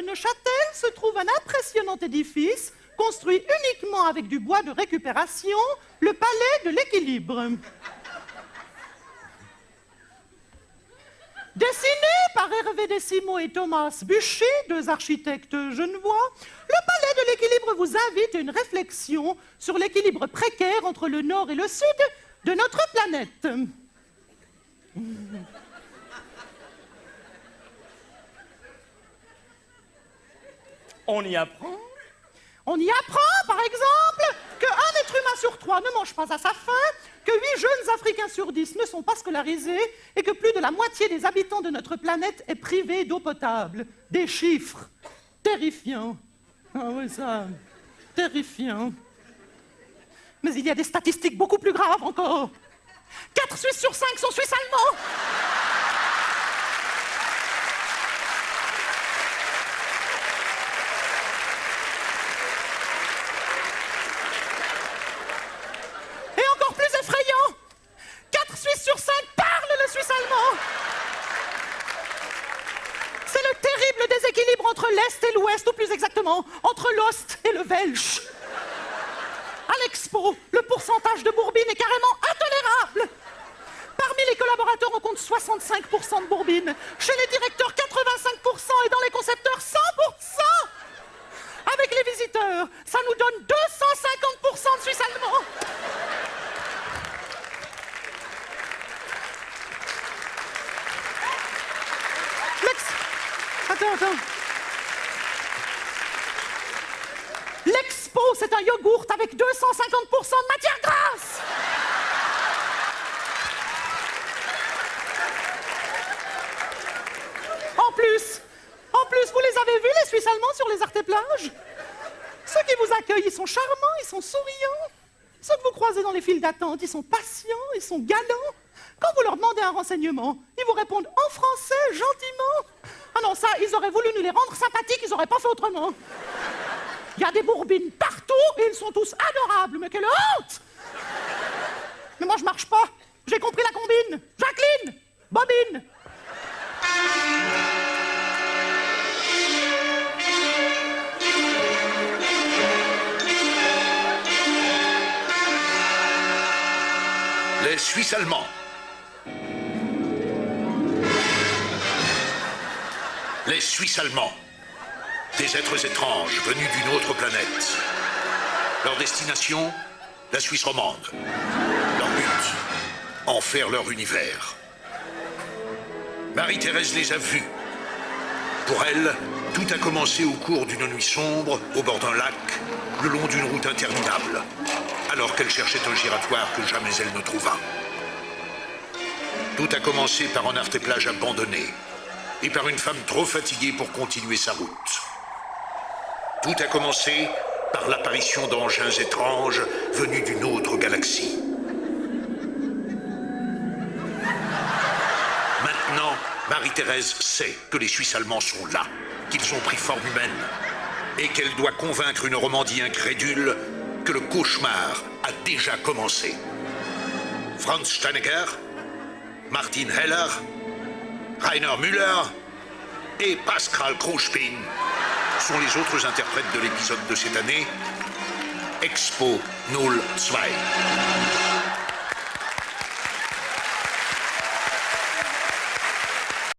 Neuchâtel se trouve un impressionnant édifice construit uniquement avec du bois de récupération, le Palais de l'Équilibre. Dessiné par Hervé Décimo et Thomas Buchy, deux architectes genevois, le Palais de l'Équilibre vous invite à une réflexion sur l'équilibre précaire entre le Nord et le Sud de notre planète. On y apprend? On y apprend, par exemple, qu'un être humain sur 3 ne mange pas à sa faim, que 8 jeunes Africains sur 10 ne sont pas scolarisés et que plus de la moitié des habitants de notre planète est privée d'eau potable. Des chiffres terrifiants. Ah oui, ça, terrifiant. Mais il y a des statistiques beaucoup plus graves encore. 4 Suisses sur 5 sont Suisses allemands. Sur 5 parlent le suisse allemand. C'est le terrible déséquilibre entre l'Est et l'Ouest, ou plus exactement, entre l'Ost et le Welsch. À l'expo, le pourcentage de bourbine est carrément intolérable. Parmi les collaborateurs, on compte 65% de bourbine. Chez les directeurs, 85% et dans les concepteurs, 100%. Avec les visiteurs, ça nous donne 250% de suisse allemand. Attends. L'Expo, c'est un yogourt avec 250% de matière grasse. En plus, vous les avez vus, les Suisses allemands, sur les artéplages? Ceux qui vous accueillent, ils sont charmants, ils sont souriants. Ceux que vous croisez dans les files d'attente, ils sont patients, ils sont galants. Quand vous leur demandez un renseignement, ils vous répondent en français, gentiment. Ah non, ça, ils auraient voulu nous les rendre sympathiques, ils n'auraient pas fait autrement. Il y a des bourbines partout et ils sont tous adorables, mais quelle honte! Mais moi, je marche pas. J'ai compris la combine. Jacqueline, bobine. Les Suisses allemands. Les Suisses allemands. Des êtres étranges venus d'une autre planète. Leur destination, la Suisse romande. Leur but, en faire leur univers. Marie-Thérèse les a vus. Pour elle, tout a commencé au cours d'une nuit sombre, au bord d'un lac, le long d'une route interminable, alors qu'elle cherchait un giratoire que jamais elle ne trouva. Tout a commencé par un artéplage abandonné et par une femme trop fatiguée pour continuer sa route. Tout a commencé par l'apparition d'engins étranges venus d'une autre galaxie. Maintenant, Marie-Thérèse sait que les Suisses allemands sont là, qu'ils ont pris forme humaine, et qu'elle doit convaincre une Romandie incrédule que le cauchemar a déjà commencé. Franz Steinegger, Martin Heller, Rainer Müller et Pascal Kruspin sont les autres interprètes de l'épisode de cette année, Expo 02.